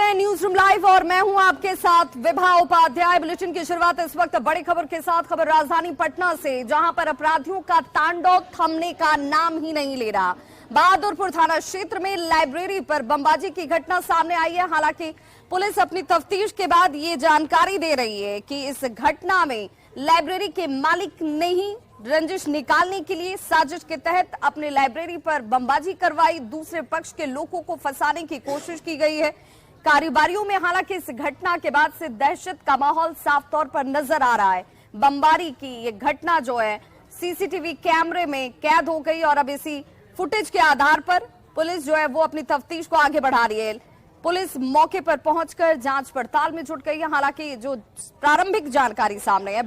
हैं news room live और मैं हूं आपके साथ विभा उपाध्याय। बुलेटिन की शुरुआत इस वक्त बड़ी खबर के साथ। खबर राजधानी पटना से, जहां पर अपराधियों का तांडव थमने का नाम ही नहीं ले रहा। बहादुरपुर थाना क्षेत्र में लाइब्रेरी पर बमबाजी की घटना सामने आई है। हालांकि पुलिस अपनी तफ्तीश के बाद ये जानकारी दे रही है कि इस घटना में लाइब्रेरी के मालिक ने ही रंजिश निकालने के लिए साजिश के तहत अपने लाइब्रेरी पर बमबाजी करवाई। दूसरे पक्ष के लोगों को फंसाने की कोशिश की गई है। कारोबारियों में हालांकि इस घटना के बाद से दहशत का माहौल साफ तौर पर नजर आ रहा है। बमबारी की ये घटना जो है सीसीटीवी कैमरे में कैद हो गई और अब इसी फुटेज के आधार पर पुलिस जो है वो अपनी तफ्तीश को आगे बढ़ा रही है। पुलिस मौके पर पहुंचकर जांच पड़ताल में जुट गई है। हालांकि जो प्रारंभिक जानकारी सामने है,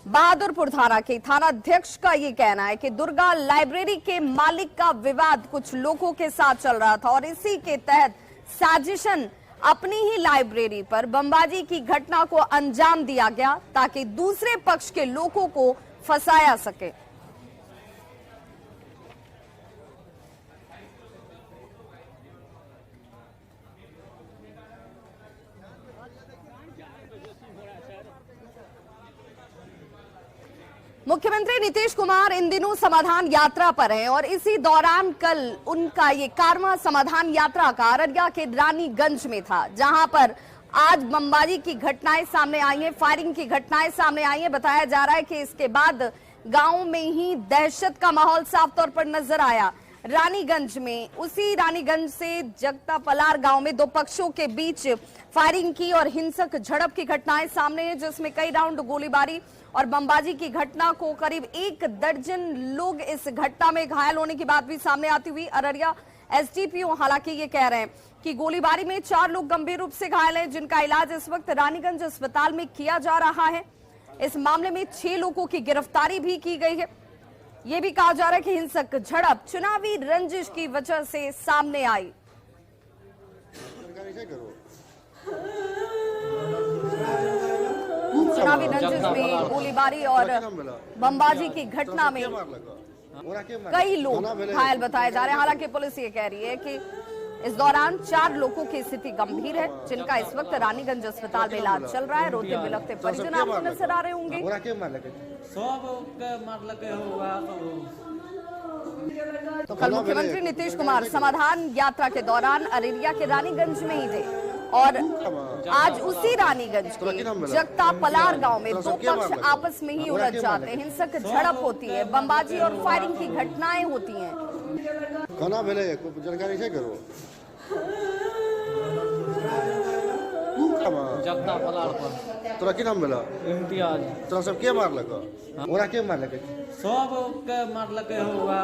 बहादुरपुर थाना के थानाध्यक्ष का ये कहना है कि दुर्गा लाइब्रेरी के मालिक का विवाद कुछ लोगों के साथ चल रहा था और इसी के तहत साजिशन अपनी ही लाइब्रेरी पर बमबाजी की घटना को अंजाम दिया गया ताकि दूसरे पक्ष के लोगों को फंसाया सके। मुख्यमंत्री नीतीश कुमार इन दिनों समाधान यात्रा पर हैं और इसी दौरान कल उनका ये 11वां समाधान यात्रा का अररिया के रानीगंज में था, जहां पर आज बमबाजी की घटनाएं सामने आई हैं, फायरिंग की घटनाएं सामने आई हैं। बताया जा रहा है कि इसके बाद गांव में ही दहशत का माहौल साफ तौर पर नजर आया। रानीगंज में, उसी रानीगंज से जगता पलार गांव में दो पक्षों के बीच फायरिंग की और हिंसक झड़प की घटनाएं सामने है, जिसमें कई राउंड गोलीबारी और बमबाजी की घटना को करीब 1 दर्जन लोग इस घटना में घायल होने की बात भी सामने आती हुई। अररिया एसडीपीओ हालांकि ये कह रहे हैं कि गोलीबारी में 4 लोग गंभीर रूप से घायल हैं, जिनका इलाज इस वक्त रानीगंज अस्पताल में किया जा रहा है। इस मामले में 6 लोगों की गिरफ्तारी भी की गई है। ये भी कहा जा रहा है कि हिंसक झड़प चुनावी रंजिश की वजह से सामने आई। चुनावी रंजिश में गोलीबारी और बमबाजी की घटना में कई लोग घायल बताए जा रहे हैं। हालांकि पुलिस ये कह रही है कि इस दौरान 4 लोगों की स्थिति गंभीर है, जिनका इस वक्त रानीगंज अस्पताल में इलाज चल रहा है। रोते बिलखते परिजन आपको नजर आ रहे होंगे। तो कल मुख्यमंत्री नीतीश कुमार समाधान यात्रा के दौरान अररिया के रानीगंज में ही थे और आज उसी रानीगंज के जगता पलार गांव में दो पक्ष आपस में ही उलझ जाते हैं। हिंसक झड़प होती है, बमबाजी और फायरिंग की घटनाएं होती हैं। खाना भेले जानकारी से करो। जगता पलार पर तोरा की नाम भेला? इम्तियाज। तोरा सब के मारलक? ओरा के मारलक? सब के मारलक होगा।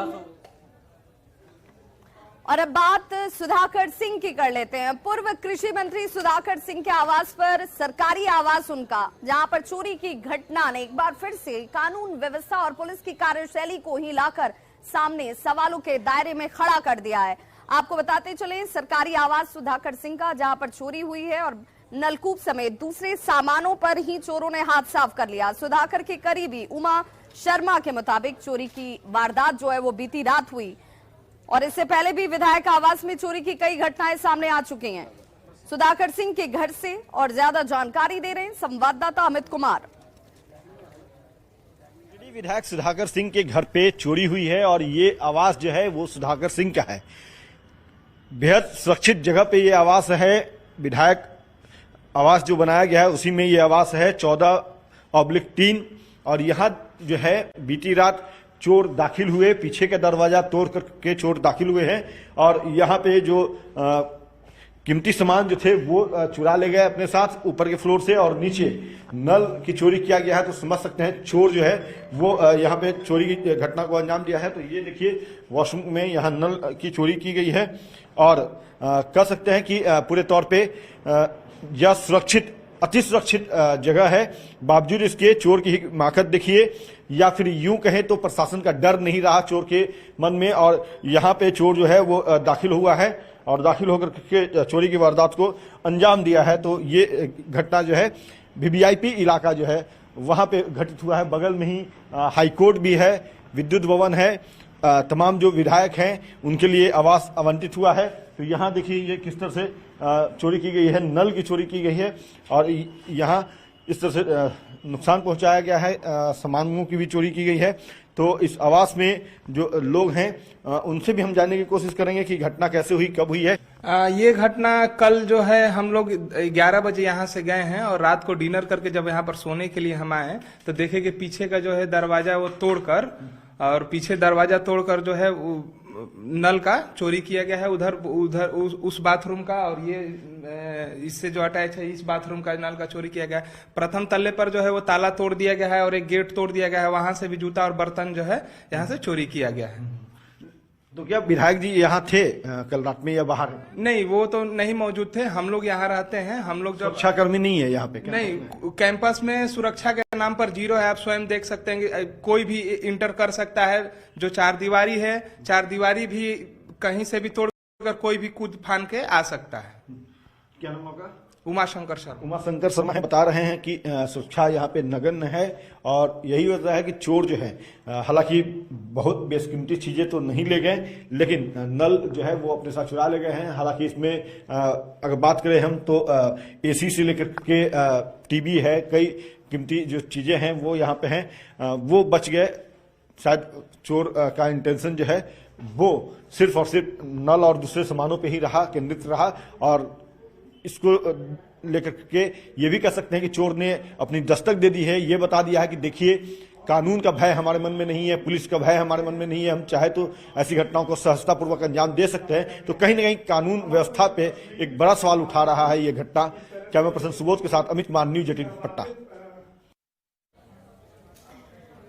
और अब बात सुधाकर सिंह की कर लेते हैं। पूर्व कृषि मंत्री सुधाकर सिंह के आवास पर, सरकारी आवास उनका, जहां पर चोरी की घटना ने एक बार फिर से कानून व्यवस्था और पुलिस की कार्यशैली को ही लाकर सामने सवालों के दायरे में खड़ा कर दिया है। आपको बताते चले, सरकारी आवास सुधाकर सिंह का, जहां पर चोरी हुई है और नलकूप समेत दूसरे सामानों पर ही चोरों ने हाथ साफ कर लिया। सुधाकर के करीबी उमा शर्मा के मुताबिक चोरी की वारदात जो है वो बीती रात हुई और इससे पहले भी विधायक आवास में चोरी की कई घटनाएं सामने आ चुकी हैं। सुधाकर सिंह के घर से और ज्यादा जानकारी दे रहे हैं संवाददाता अमित कुमार। विधायक सुधाकर सिंह के घर पे चोरी हुई है और ये आवास जो है वो सुधाकर सिंह का है। बेहद सुरक्षित जगह पे ये आवास है। विधायक आवास जो बनाया गया है उसी में ये आवास है, 14/3। और यहाँ जो है बीती रात चोर दाखिल हुए, पीछे का दरवाजा तोड़ करके चोर दाखिल हुए हैं और यहाँ पे जो कीमती सामान जो थे वो चुरा ले गए अपने साथ ऊपर के फ्लोर से और नीचे नल की चोरी किया गया है। तो समझ सकते हैं चोर जो है वो यहाँ पे चोरी की घटना को अंजाम दिया है। तो ये देखिए वॉशरूम में यहाँ नल की चोरी की गई है और कह सकते हैं कि पूरे तौर पे यह सुरक्षित, अति सुरक्षित जगह है। बावजूद इसके चोर की हिमाकत देखिए, या फिर यूं कहें तो प्रशासन का डर नहीं रहा चोर के मन में और यहाँ पे चोर जो है वो दाखिल हुआ है और दाखिल होकर के चोरी की वारदात को अंजाम दिया है। तो ये घटना जो है वीवीआईपी इलाका जो है वहाँ पे घटित हुआ है। बगल में ही हाईकोर्ट भी है, विद्युत भवन है तमाम जो विधायक हैं उनके लिए आवास आवंटित हुआ है। तो यहाँ देखिए ये किस तरह से चोरी की गई है, नल की चोरी की गई है और यहाँ इस तरह से नुकसान पहुंचाया गया है, सामानों की भी चोरी की गई है। तो इस आवास में जो लोग हैं उनसे भी हम जानने की कोशिश करेंगे कि घटना कैसे हुई, कब हुई है। ये घटना कल जो है हम लोग 11 बजे यहाँ से गए हैं और रात को डिनर करके जब यहाँ पर सोने के लिए हम आए तो देखे कि पीछे का जो है दरवाजा वो तोड़कर और पीछे दरवाजा तोड़कर जो है नल का चोरी किया गया है उधर उस बाथरूम का, और ये इससे जो अटैच है इस बाथरूम का नल का चोरी किया गया है। प्रथम तल्ले पर जो है वो ताला तोड़ दिया गया है और एक गेट तोड़ दिया गया है, वहां से भी जूता और बर्तन जो है यहाँ से चोरी किया गया है। तो क्या विधायक जी यहाँ थे कल रात में या बाहर? नहीं, वो तो नहीं मौजूद थे। हम लोग यहाँ रहते हैं, हम लोग जब सुरक्षाकर्मी नहीं है यहाँ पे? नहीं, कैंपस में सुरक्षा के नाम पर 0 है। आप स्वयं देख सकते हैं कि कोई भी इंटर कर सकता है। जो 4 दीवारी है, 4 दीवारी भी कहीं से भी तोड़कर कोई भी कूद फान के आ सकता है। क्या नाम होगा? उमाशंकर शर्मा। उमाशंकर शर्मा है, बता रहे हैं कि सुरक्षा यहाँ पे नगण्य है और यही वजह है कि चोर जो है, हालांकि बहुत बेशकीमती चीजें तो नहीं ले गए लेकिन नल जो है वो अपने साथ चुरा ले गए हैं। हालांकि इसमें अगर बात करें हम तो एसी से लेकर के टीवी है, कई कीमती जो चीजें हैं वो यहाँ पे हैं, वो बच गए। शायद चोर का इंटेंशन जो है वो सिर्फ और सिर्फ नल और दूसरे सामानों पे ही रहा, केंद्रित रहा और इसको लेकर के ये भी कह सकते हैं कि चोर ने अपनी दस्तक दे दी है। ये बता दिया है कि देखिए कानून का भय हमारे मन में नहीं है, पुलिस का भय हमारे मन में नहीं है, हम चाहे तो ऐसी घटनाओं को सहजतापूर्वक अंजाम दे सकते हैं। तो कहीं ना कहीं कानून व्यवस्था पे एक बड़ा सवाल उठा रहा है ये घटना। कैमरा पर्सन सुबोध के साथ अमित कुमार, न्यूज़ 18 पटना।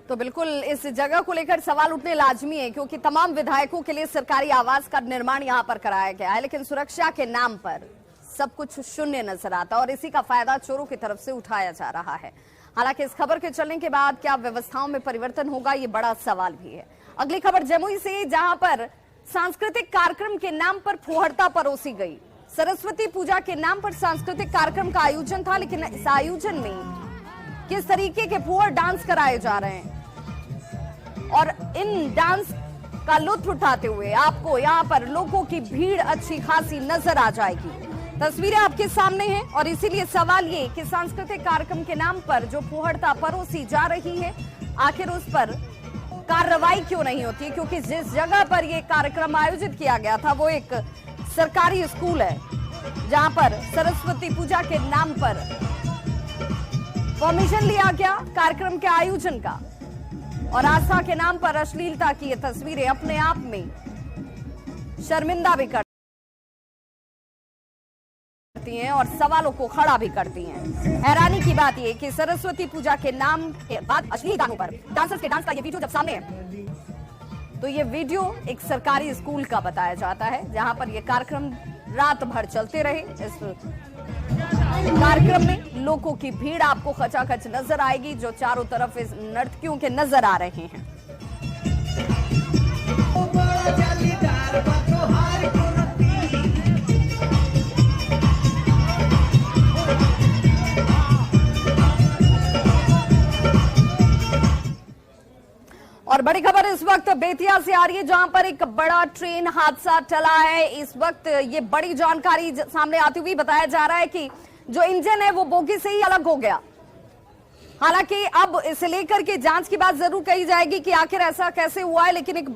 तो बिल्कुल इस जगह को लेकर सवाल उठने लाजमी है क्योंकि तमाम विधायकों के लिए सरकारी आवास का निर्माण यहां पर कराया गया है, लेकिन सुरक्षा के नाम पर सब कुछ शून्य नजर आता और इसी का फायदा चोरों की तरफ से उठाया जा रहा है। हालांकि इस खबर के चलने के बाद क्या व्यवस्थाओं में परिवर्तन होगा, ये बड़ा सवाल भी है। अगली खबर जमुई से, जहां पर सांस्कृतिक कार्यक्रम के नाम पर फुहड़ता परोसी गई। सरस्वती पूजा के नाम पर सांस्कृतिक कार्यक्रम का आयोजन था, लेकिन इस आयोजन में किस तरीके के फुहड़ डांस कराए जा रहे हैं और इन डांस का लुत्फ उठाते हुए आपको यहाँ पर लोगों की भीड़ अच्छी खासी नजर आ जाएगी। तस्वीरें आपके सामने हैं और इसीलिए सवाल ये कि सांस्कृतिक कार्यक्रम के नाम पर जो फुहड़ता परोसी जा रही है, आखिर उस पर कार्रवाई क्यों नहीं होती? क्योंकि जिस जगह पर यह कार्यक्रम आयोजित किया गया था वो एक सरकारी स्कूल है, जहां पर सरस्वती पूजा के नाम पर परमिशन लिया गया कार्यक्रम के आयोजन का और आस्था के नाम पर अश्लीलता की ये तस्वीरें अपने आप में शर्मिंदा भी करती हैं और सवालों को खड़ा भी करती हैं। हैरानी की बात यह कि सरस्वती पूजा के नाम के बाद अश्लील गानों पर डांसर्स के डांस का ये वीडियो जब सामने है तो ये वीडियो एक सरकारी स्कूल का बताया जाता है, जहां पर ये कार्यक्रम रात भर चलते रहे। इस कार्यक्रम में लोगों की भीड़ आपको खचाखच नजर आएगी जो चारों तरफ इस नर्तकियों के नजर आ रहे हैं। और बड़ी खबर इस वक्त बेतिया से आ रही है, जहां पर एक बड़ा ट्रेन हादसा टला है। इस वक्त ये बड़ी जानकारी सामने आती हुई बताया जा रहा है कि जो इंजन है वो बोगी से ही अलग हो गया। हालांकि अब इसे लेकर के जांच की बात जरूर कही जाएगी कि आखिर ऐसा कैसे हुआ है, लेकिन एक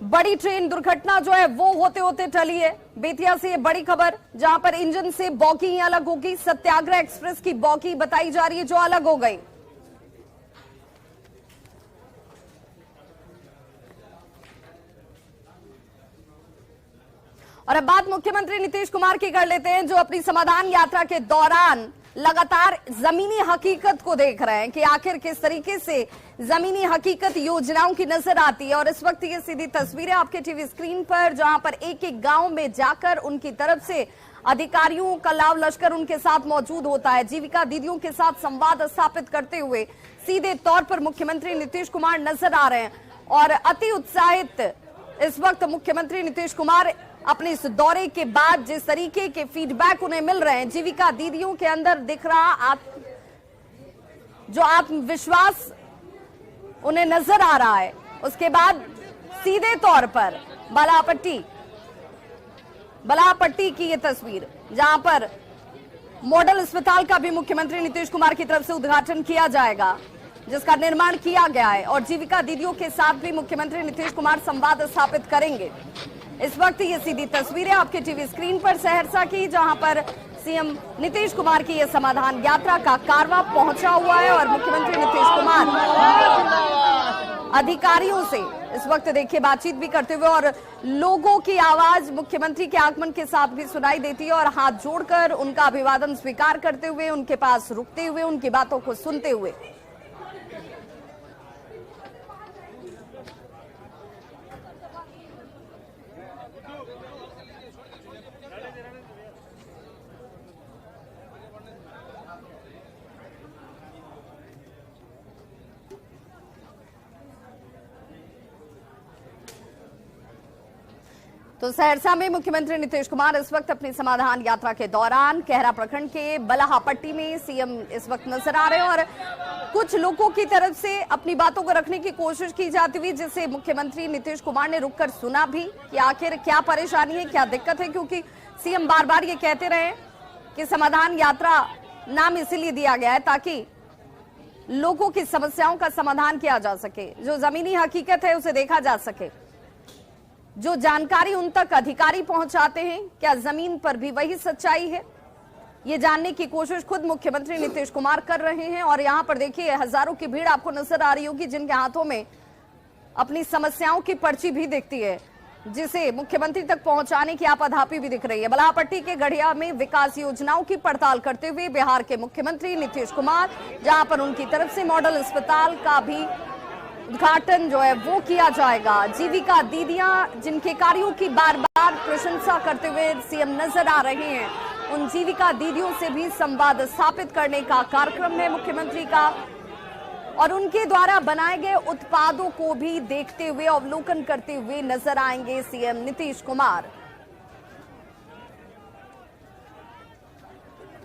बड़ी ट्रेन दुर्घटना जो है वो होते होते टली है। बेतिया से ये बड़ी खबर, जहां पर इंजन से बोगी ही अलग होगी। सत्याग्रह एक्सप्रेस की बोगी बताई जा रही है जो अलग हो गई। और अब बात मुख्यमंत्री नीतीश कुमार की कर लेते हैं, जो अपनी समाधान यात्रा के दौरान लगातार जमीनी हकीकत को देख रहे हैं कि आखिर किस तरीके से जमीनी हकीकत योजनाओं की नजर आती है। और इस वक्त ये सीधी तस्वीरें आपके टीवी स्क्रीन पर, जहां पर एक एक गांव में जाकर उनकी तरफ से अधिकारियों का लाव लश्कर उनके साथ मौजूद होता है। जीविका दीदियों के साथ संवाद स्थापित करते हुए सीधे तौर पर मुख्यमंत्री नीतीश कुमार नजर आ रहे हैं और अति उत्साहित इस वक्त मुख्यमंत्री नीतीश कुमार अपने इस दौरे के बाद जिस तरीके के फीडबैक उन्हें मिल रहे हैं, जीविका दीदियों के अंदर दिख रहा जो आत्मविश्वास उन्हें नजर आ रहा है, उसके बाद सीधे तौर पर बलापट्टी की ये तस्वीर, जहां पर मॉडल अस्पताल का भी मुख्यमंत्री नीतीश कुमार की तरफ से उद्घाटन किया जाएगा, जिसका निर्माण किया गया है। और जीविका दीदियों के साथ भी मुख्यमंत्री नीतीश कुमार संवाद स्थापित करेंगे। इस वक्त ये सीधी तस्वीरें आपके टीवी स्क्रीन पर सहरसा की, जहां पर सीएम नीतीश कुमार की ये समाधान यात्रा का कारवां पहुंचा हुआ है और मुख्यमंत्री नीतीश कुमार अधिकारियों से इस वक्त देखिए बातचीत भी करते हुए, और लोगों की आवाज मुख्यमंत्री के आगमन के साथ भी सुनाई देती है, और हाथ जोड़कर उनका अभिवादन स्वीकार करते हुए, उनके पास रुकते हुए, उनकी बातों को सुनते हुए। तो सहरसा में मुख्यमंत्री नीतीश कुमार इस वक्त अपनी समाधान यात्रा के दौरान कहरा प्रखंड के बलाहापट्टी में सीएम इस वक्त नजर आ रहे हैं, और कुछ लोगों की तरफ से अपनी बातों को रखने की कोशिश की जाती हुई, जिसे मुख्यमंत्री नीतीश कुमार ने रुककर सुना भी कि आखिर क्या परेशानी है, क्या दिक्कत है, क्योंकि सीएम बार बार ये कहते रहे कि समाधान यात्रा नाम इसीलिए दिया गया है ताकि लोगों की समस्याओं का समाधान किया जा सके, जो जमीनी हकीकत है उसे देखा जा सके, जो जानकारी उन तक अधिकारी पहुंचाते हैं क्या जमीन पर भी वही सच्चाई है, ये जानने की कोशिश खुद मुख्यमंत्री नीतीश कुमार कर रहे हैं। और यहां पर देखिए हजारों की भीड़ आपको नजर आ रही होगी, जिनके हाथों में अपनी समस्याओं की पर्ची भी दिखती है, जिसे मुख्यमंत्री तक पहुंचाने की आपाधापी भी दिख रही है। बलापट्टी के गढ़िया में विकास योजनाओं की पड़ताल करते हुए बिहार के मुख्यमंत्री नीतीश कुमार, जहां पर उनकी तरफ से मॉडल अस्पताल का भी उद्घाटन जो है वो किया जाएगा। जीविका दीदियां जिनके कार्यों की बार बार प्रशंसा करते हुए सीएम नजर आ रहे हैं, उन जीविका दीदियों से भी संवाद स्थापित करने का कार्यक्रम है मुख्यमंत्री का, और उनके द्वारा बनाए गए उत्पादों को भी देखते हुए अवलोकन करते हुए नजर आएंगे सीएम नीतीश कुमार।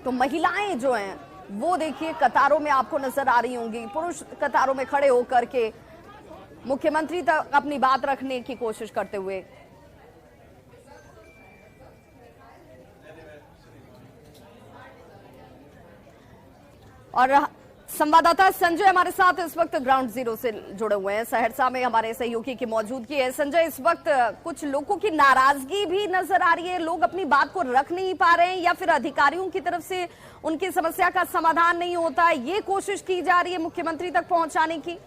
तो महिलाएं जो हैं वो देखिए कतारों में आपको नजर आ रही होंगी, पुरुष कतारों में खड़े होकर के मुख्यमंत्री तक अपनी बात रखने की कोशिश करते हुए। और संवाददाता संजय हमारे साथ इस वक्त ग्राउंड जीरो से जुड़े हुए हैं, सहरसा में हमारे सहयोगी की मौजूदगी है। संजय, इस वक्त कुछ लोगों की नाराजगी भी नजर आ रही है, लोग अपनी बात को रख नहीं पा रहे हैं, या फिर अधिकारियों की तरफ से उनकी समस्या का समाधान नहीं होता है, ये कोशिश की जा रही है मुख्यमंत्री तक पहुंचाने की?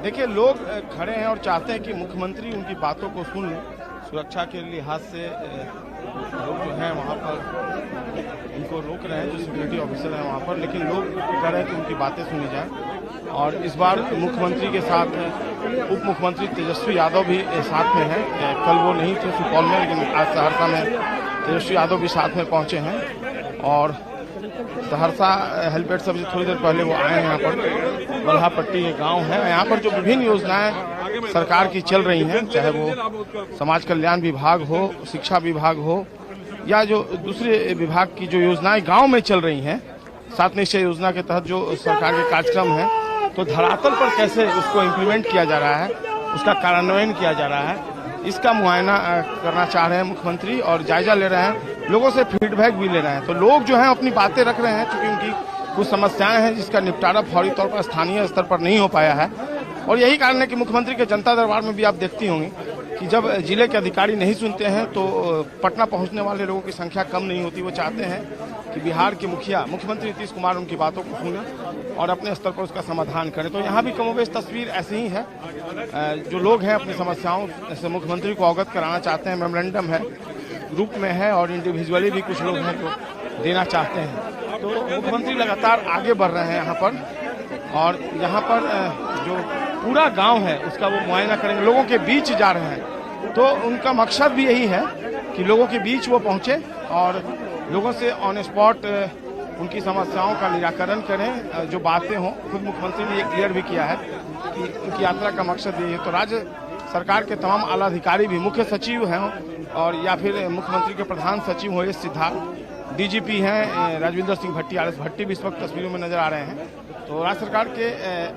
देखिए, लोग खड़े हैं और चाहते हैं कि मुख्यमंत्री उनकी बातों को सुन लें। सुरक्षा के लिहाज से लोग जो हैं वहाँ पर उनको रोक रहे हैं, जो सिक्योरिटी ऑफिसर हैं वहाँ पर, लेकिन लोग कह रहे हैं कि उनकी बातें सुनी जाएं। और इस बार मुख्यमंत्री के साथ उप मुख्यमंत्री तेजस्वी यादव भी साथ में हैं। कल वो नहीं थे सुपौल में, लेकिन आज सहरसा में तेजस्वी यादव भी साथ में पहुँचे हैं। और सहरसा हेलीपैड से थोड़ी देर पहले वो आए हैं यहाँ पर। बलाहापट्टी ये गांव है, यहाँ पर जो विभिन्न योजनाएं सरकार की चल रही हैं, चाहे वो समाज कल्याण विभाग हो, शिक्षा विभाग हो, या जो दूसरे विभाग की जो योजनाएं गांव में चल रही हैं, 7 निश्चय योजना के तहत जो सरकार के कार्यक्रम हैं, तो धरातल पर कैसे उसको इम्प्लीमेंट किया जा रहा है, उसका कार्यान्वयन किया जा रहा है, इसका मुआयना करना चाह रहे हैं मुख्यमंत्री, और जायजा ले रहे हैं, लोगों से फीडबैक भी ले रहे हैं। तो लोग जो हैं अपनी बातें रख रहे हैं, क्योंकि उनकी कुछ समस्याएं हैं जिसका निपटारा फौरी तौर पर स्थानीय स्तर पर नहीं हो पाया है। और यही कारण है कि मुख्यमंत्री के जनता दरबार में भी आप देखती होंगी कि जब जिले के अधिकारी नहीं सुनते हैं तो पटना पहुंचने वाले लोगों की संख्या कम नहीं होती। वो चाहते हैं कि बिहार के मुखिया मुख्यमंत्री नीतीश कुमार उनकी बातों को सुनें और अपने स्तर पर उसका समाधान करें। तो यहाँ भी कमोबेश तस्वीर ऐसी ही है। जो लोग हैं अपनी समस्याओं से मुख्यमंत्री को अवगत कराना चाहते हैं, मेमोरेंडम है, ग्रुप में है, और इंडिविजुअली भी कुछ लोग हैं जो देना चाहते हैं। तो मुख्यमंत्री लगातार आगे बढ़ रहे हैं यहाँ पर, और यहाँ पर जो पूरा गांव है उसका वो मुआयना करेंगे, लोगों के बीच जा रहे हैं। तो उनका मकसद भी यही है कि लोगों के बीच वो पहुंचे और लोगों से ऑन स्पॉट उनकी समस्याओं का निराकरण करें, जो बातें हों। खुद मुख्यमंत्री ने ये क्लियर भी किया है कि उनकी यात्रा का मकसद यही है। तो राज्य सरकार के तमाम आला अधिकारी भी, मुख्य सचिव हैं और या फिर मुख्यमंत्री के प्रधान सचिव हो, सिद्धार्थ, डीजीपी हैं राजविंदर सिंह भट्टी, आर एस भट्टी भी इस वक्त तस्वीरों में नजर आ रहे हैं। तो राज्य सरकार के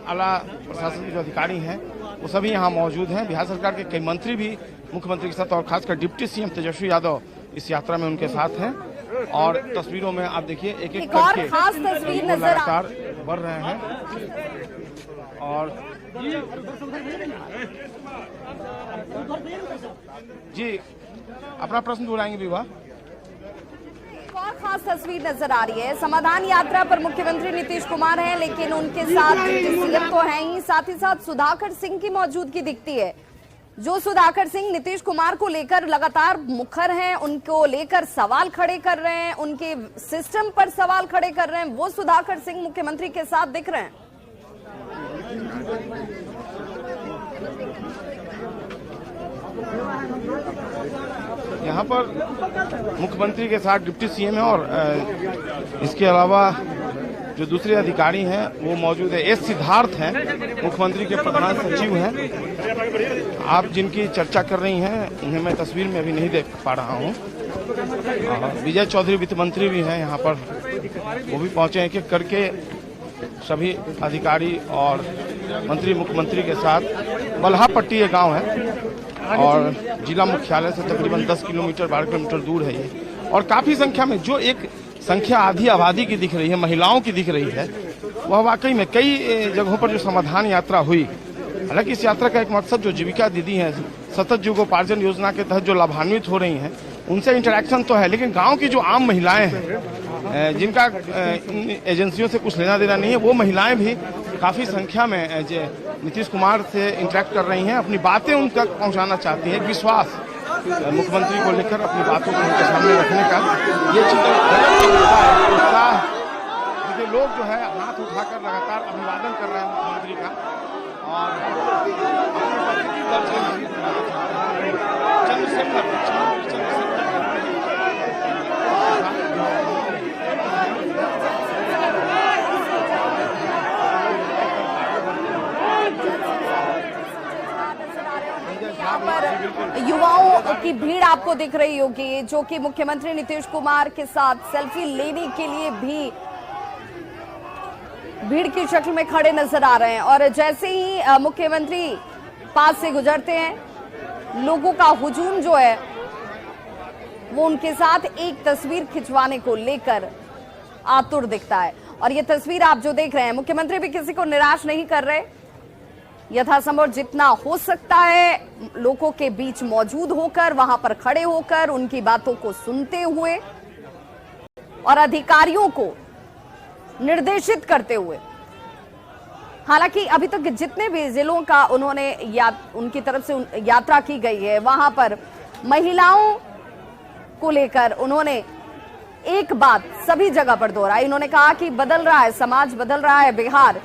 आला प्रशासन के जो अधिकारी हैं वो सभी यहाँ मौजूद हैं। बिहार सरकार के कई मंत्री भी मुख्यमंत्री के साथ और खासकर डिप्टी सीएम तेजस्वी यादव इस यात्रा में उनके साथ हैं। और तस्वीरों में आप देखिए एक एक करके खास तस्वीर नजर लगातार बढ़ रहे हैं। और जी अपना प्रश्न दोहराएंगे विवाह। एक और खास तस्वीर नजर आ रही है। समाधान यात्रा पर मुख्यमंत्री नीतीश कुमार हैं, लेकिन उनके साथ सीएम तो हैं ही, साथ ही साथ सुधाकर सिंह की मौजूदगी दिखती है। जो सुधाकर सिंह नीतीश कुमार को लेकर लगातार मुखर हैं, उनको लेकर सवाल खड़े कर रहे हैं, उनके सिस्टम पर सवाल खड़े कर रहे हैं, वो सुधाकर सिंह मुख्यमंत्री के साथ दिख रहे हैं। यहाँ पर मुख्यमंत्री के साथ डिप्टी सीएम है और इसके अलावा जो दूसरे अधिकारी हैं वो मौजूद है। एस सिद्धार्थ हैं, मुख्यमंत्री के प्रधान सचिव हैं। आप जिनकी चर्चा कर रही हैं उन्हें मैं तस्वीर में अभी नहीं देख पा रहा हूँ। विजय चौधरी वित्त मंत्री भी हैं यहाँ पर, वो भी पहुंचे एक एक करके सभी अधिकारी और मंत्री मुख्यमंत्री के साथ। बल्हापट्टी ये गांव है और जिला मुख्यालय से तकरीबन 10 किलोमीटर 12 किलोमीटर दूर है ये। और काफी संख्या में जो एक संख्या आधी आबादी की दिख रही है, महिलाओं की दिख रही है, वह वाकई में कई जगहों पर जो समाधान यात्रा हुई। हालांकि इस यात्रा का एक मकसद जो जीविका दीदी हैं सतत जीविकोपार्जन योजना के तहत जो लाभान्वित हो रही हैं उनसे इंटरेक्शन तो है, लेकिन गांव की जो आम महिलाएं हैं जिनका एजेंसियों से कुछ लेना देना नहीं है, वो महिलाएं भी काफी संख्या में नीतीश कुमार से इंटरेक्ट कर रही हैं, अपनी बातें उन तक पहुंचाना चाहती हैं। विश्वास मुख्यमंत्री को लेकर अपनी बातों को उनके सामने रखने का ये उत्साह। देखिए लोग जो है हाथ उठाकर लगातार अभिवादन कर रहे हैं मुख्यमंत्री का और युवाओं की भीड़ आपको दिख रही होगी जो कि मुख्यमंत्री नीतीश कुमार के साथ सेल्फी लेने के लिए भी भीड़ की शक्ल में खड़े नजर आ रहे हैं। और जैसे ही मुख्यमंत्री पास से गुजरते हैं, लोगों का हुजूम जो है वो उनके साथ एक तस्वीर खिंचवाने को लेकर आतुर दिखता है। और ये तस्वीर आप जो देख रहे हैं, मुख्यमंत्री भी किसी को निराश नहीं कर रहे, यथासंभव जितना हो सकता है लोगों के बीच मौजूद होकर, वहां पर खड़े होकर उनकी बातों को सुनते हुए और अधिकारियों को निर्देशित करते हुए। हालांकि अभी तक जितने भी जिलों का उन्होंने उनकी तरफ से यात्रा की गई है, वहां पर महिलाओं को लेकर उन्होंने एक बात सभी जगह पर दोहराई। उन्होंने कहा कि बदल रहा है समाज, बदल रहा है बिहार,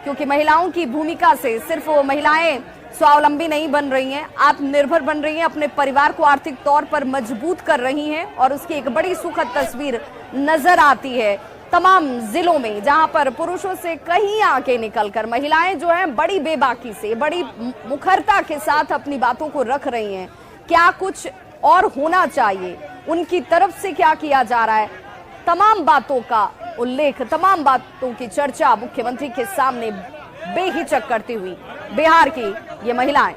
क्योंकि महिलाओं की भूमिका से सिर्फ वो महिलाएं स्वावलंबी नहीं बन रही हैं, आत्मनिर्भर बन रही हैं, अपने परिवार को आर्थिक तौर पर मजबूत कर रही हैं। और उसकी एक बड़ी सुखद तस्वीर नजर आती है तमाम जिलों में, जहां पर पुरुषों से कहीं आगे निकलकर महिलाएं जो हैं बड़ी बेबाकी से, बड़ी मुखरता के साथ अपनी बातों को रख रही हैं। क्या कुछ और होना चाहिए, उनकी तरफ से क्या किया जा रहा है, तमाम बातों का उल्लेख, तमाम बातों की चर्चा मुख्यमंत्री के सामने बेहिचक करती हुई बिहार की ये महिलाएं।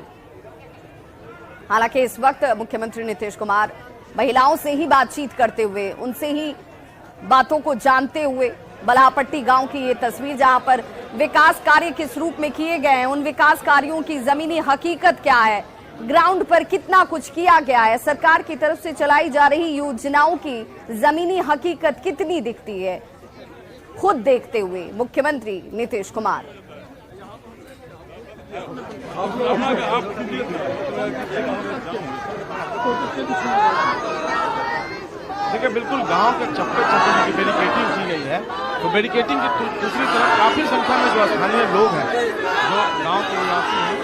हालांकि इस वक्त मुख्यमंत्री नीतीश कुमार महिलाओं से ही बातचीत करते हुए, उनसे ही बातों को जानते हुए, बल्हापट्टी गांव की ये तस्वीर जहां पर विकास कार्य किस रूप में किए गए हैं, उन विकास कार्यों की जमीनी हकीकत क्या है, ग्राउंड पर कितना कुछ किया गया है, सरकार की तरफ से चलाई जा रही योजनाओं की जमीनी हकीकत कितनी दिखती है, खुद देखते हुए मुख्यमंत्री नीतीश कुमार। देखिए बिल्कुल गांव के चप्पे चप्पे की बैरिकेटिंग की गई है, तो बैरिकेटिंग की दूसरी तरफ काफी संख्या में जो स्थानीय लोग हैं, जो गांव के निवासी हैं,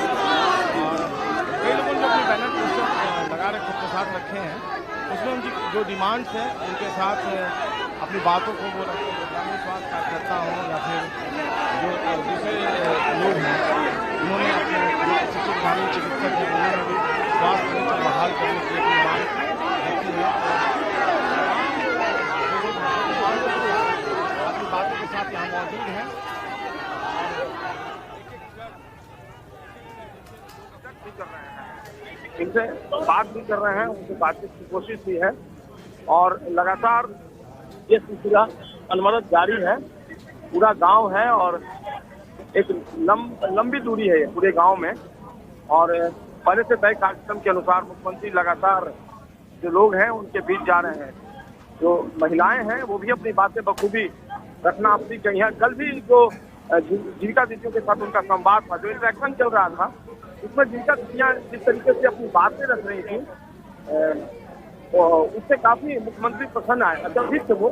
और कई लोगों ने अपने बैनर पोस्टर लगा रखे के साथ रखे हैं, उसमें उनकी जो डिमांड्स हैं उनके साथ अपनी बातों को वो रखते हैं। ग्रामीण स्वास्थ्य कार्यकर्ता हों या फिर जो दूसरे लोग हैं, उन्होंने अपने शिक्षक ग्रामीण चिकित्सक हैं, उन्होंने भी स्वास्थ्य बहाल करने की अपनी मांग रखी है। उनसे बात भी कर रहे हैं, उनसे बातचीत की कोशिश भी है और लगातार ये सिलसिला अनवरत जारी है। पूरा गांव है और एक लंबी दूरी है पूरे गांव में और पहले से तय कार्यक्रम के अनुसार मुख्यमंत्री लगातार जो लोग हैं उनके बीच जा रहे हैं। जो महिलाएं हैं वो भी अपनी बातें बखूबी रखना अपनी कही है। कल भी जो जीविका दीदियों के साथ उनका संवाद था, जो इंटरेक्शन चल रहा था, उसमें जीविका दीदियां जिस तरीके से अपनी बातें रख रही थी उससे काफी मुख्यमंत्री प्रसन्न आए। अत्यधिक वो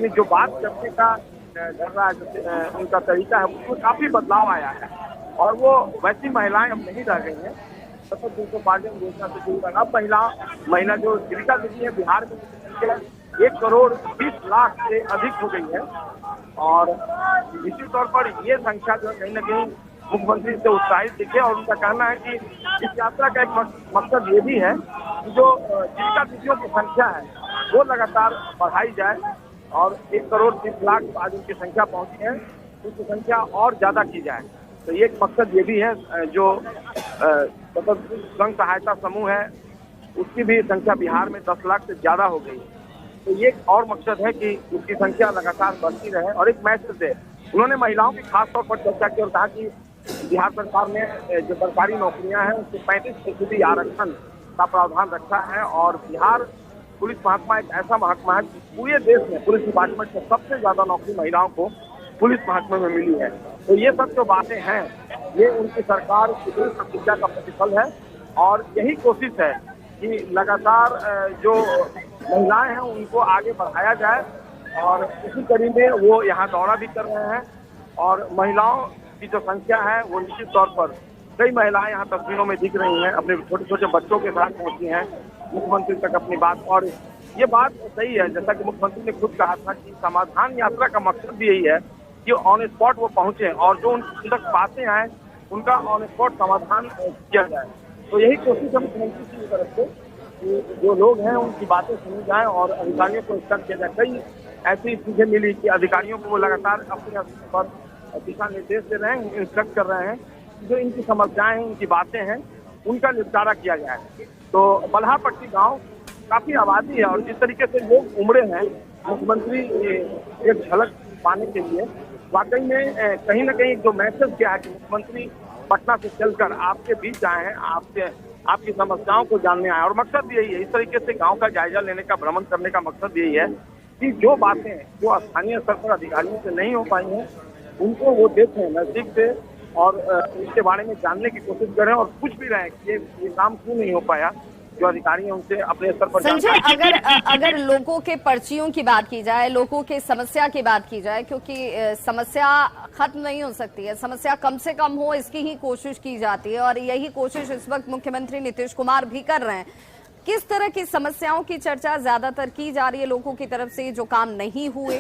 जो बात करने का धर्रा उनका तरीका है उसमें काफी बदलाव आया है और वो वैसी महिलाएं अब नहीं रह गई हैं। सतत उपार्जन योजना से जुड़ी अब महिला जो जीविका दीदी है बिहार में 1,20,00,000 से अधिक हो गई है और निश्चित तौर पर ये संख्या जो कहीं न कहीं मुख्यमंत्री से उत्साहित दिखे और उनका कहना है कि इस यात्रा का एक मकसद ये भी है कि जो जीविका दीदियों की संख्या है वो लगातार बढ़ाई जाए और 1,30,00,000 आज उनकी संख्या पहुंची है, उनकी संख्या और ज्यादा की जाए। तो ये एक मकसद ये भी है। जो स्वयं सहायता समूह है उसकी भी संख्या बिहार में 10 लाख से ज्यादा हो गई। तो ये एक और मकसद है कि उसकी संख्या लगातार बढ़ती रहे और एक मैसेज दे। उन्होंने महिलाओं की खास तौर पर चर्चा की और कहा कि बिहार सरकार ने जो सरकारी नौकरियां हैं उसके 35% आरक्षण का प्रावधान रखा है और बिहार पुलिस महकमा एक ऐसा महकमा है पूरे देश में पुलिस डिपार्टमेंट में सबसे ज्यादा नौकरी महिलाओं को पुलिस महकमे में मिली है। तो ये सब जो बातें हैं ये उनकी सरकार की प्रतिज्ञा का प्रतिफल है और यही कोशिश है कि लगातार जो महिलाएं हैं उनको आगे बढ़ाया जाए और इसी कड़ी में वो यहाँ दौरा भी कर रहे हैं और महिलाओं की जो संख्या है वो निश्चित तौर पर कई महिलाएं यहाँ तस्वीरों में दिख रही हैं, अपने छोटे छोटे बच्चों के साथ पहुंची हैं मुख्यमंत्री तक अपनी बात। और ये बात सही है, जैसा कि मुख्यमंत्री ने खुद कहा था कि समाधान यात्रा का मकसद भी यही है कि ऑन स्पॉट वो पहुंचे और जो उनकी तक बातें आए उनका ऑन स्पॉट समाधान किया जाए। तो यही कोशिश है मुख्यमंत्री की तरफ से कि जो लोग हैं उनकी बातें सुनी जाए और अधिकारियों को इंस्ट्रक्ट किया जाए। कई ऐसी चीजें मिली कि अधिकारियों को वो लगातार अपने पर दिशा निर्देश दे रहे हैं, इंस्ट्रक्ट कर रहे हैं जो इनकी समस्याएं हैं, इनकी बातें हैं, उनका निपटारा किया जाए। तो बल्हापट्टी गांव काफी आबादी है और जिस तरीके से लोग उमड़े हैं मुख्यमंत्री एक झलक पाने के लिए, वाकई में कहीं ना कहीं जो मैसेज किया है कि मुख्यमंत्री पटना से चलकर आपके बीच आए हैं, आपकी समस्याओं को जानने आए और मकसद यही है। इस तरीके से गांव का जायजा लेने का, भ्रमण करने का मकसद यही है कि जो बातें जो स्थानीय स्तर पर अधिकारियों से नहीं हो पाई हैं उनको वो देखें नजदीक से और इसके बारे में जानने की कोशिश करें और पूछ भी रहे हैं कि ये काम क्यों नहीं हो पाया। जो अधिकारी हैं उनसे अपने स्तर पर संजय, अगर लोगों के पर्चियों की बात की जाए, लोगों के समस्या की बात की जाए, क्योंकि समस्या खत्म नहीं हो सकती है, समस्या कम से कम हो इसकी ही कोशिश की जाती है और यही कोशिश इस वक्त मुख्यमंत्री नीतीश कुमार भी कर रहे हैं। किस तरह की समस्याओं की चर्चा ज्यादातर की जा रही है लोगों की तरफ से जो काम नहीं हुए?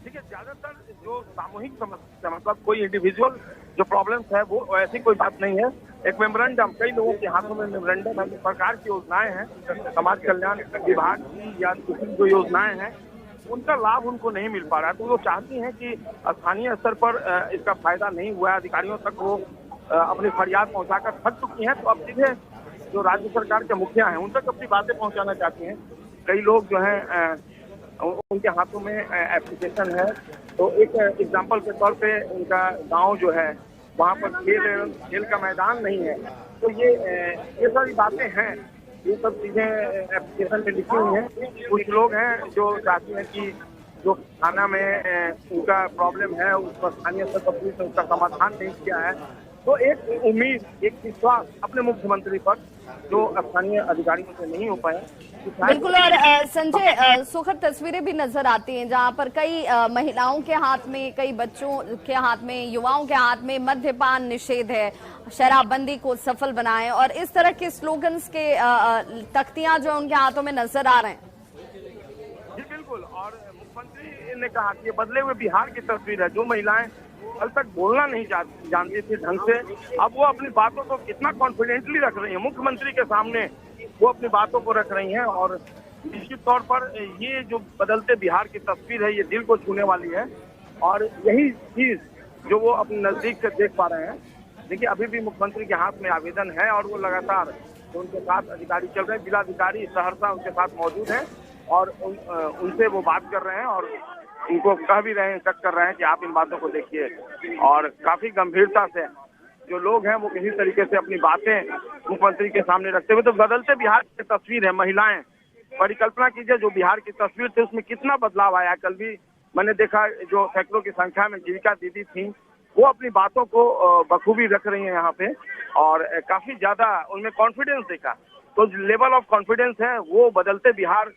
देखिए, ज्यादातर जो सामूहिक समस्या मतलब कोई इंडिविजुअल जो प्रॉब्लम्स है वो ऐसी कोई बात नहीं है। एक मेमोरेंडम, कई लोगों के हाथों में मेमोरेंडम है, सरकार की योजनाएं हैं, समाज कल्याण विभाग की या दूसरी जो योजनाएं हैं उनका लाभ उनको नहीं मिल पा रहा है। तो वो चाहती हैं कि स्थानीय स्तर पर इसका फायदा नहीं हुआ है, अधिकारियों तक वो अपनी फरियाद पहुंचाकर थक चुकी हैं। तो अब सीधे जो राज्य सरकार के मुखिया हैं उन तक अपनी बातें पहुंचाना चाहती हैं। कई लोग जो हैं उनके हाथों में एप्लीकेशन है। तो एक एग्जाम्पल के तौर पे उनका गांव जो है वहाँ पर खेल का मैदान नहीं है। तो ये सारी बातें हैं, ये सब चीजें एप्लीकेशन में लिखी हुई हैं। कुछ लोग हैं जो चाहते हैं कि जो थाना में उनका प्रॉब्लम है उस पर स्थानीय स्तर पर पुलिस ने उसका समाधान नहीं किया है। तो एक उम्मीद, एक विश्वास अपने मुख्यमंत्री पर जो स्थानीय अधिकारियों से नहीं हो पाया। बिल्कुल। और संजय, सुखद तस्वीरें भी नजर आती हैं जहां पर कई महिलाओं के हाथ में, कई बच्चों के हाथ में, युवाओं के हाथ में मद्यपान निषेध है, शराबबंदी को सफल बनाएं और इस तरह के स्लोगन्स के तख्तियां जो उनके हाथों में नजर आ रहे हैं। जी बिल्कुल। और मुख्यमंत्री ने कहा कि ये बदले हुए बिहार की तस्वीर है। जो महिलाएं कल तक बोलना नहीं जानती थी ढंग से, अब वो अपनी बातों को कितना कॉन्फिडेंटली रख रही है मुख्यमंत्री के सामने, वो अपनी बातों को रख रही हैं। और निश्चित तौर पर ये जो बदलते बिहार की तस्वीर है ये दिल को छूने वाली है और यही चीज जो वो अपने नजदीक से देख पा रहे हैं। देखिए, अभी भी मुख्यमंत्री के हाथ में आवेदन है और वो लगातार तो उनके साथ अधिकारी चल रहे हैं, जिलाधिकारी सहरसा उनके साथ मौजूद हैं और उनसे वो बात कर रहे हैं और उनको कह भी रहे हैं, तक कर रहे हैं कि आप इन बातों को देखिए। और काफी गंभीरता से जो लोग हैं वो किसी तरीके से अपनी बातें मुख्यमंत्री के सामने रखते हुए, तो बदलते बिहार की तस्वीर है। महिलाएं, परिकल्पना कीजिए जो बिहार की तस्वीर थी उसमें कितना बदलाव आया। कल भी मैंने देखा जो सैकड़ों की संख्या में जीविका दीदी थी, वो अपनी बातों को बखूबी रख रही हैं यहाँ पे और काफी ज्यादा उनमें कॉन्फिडेंस देखा। तो लेवल ऑफ कॉन्फिडेंस है वो बदलते बिहार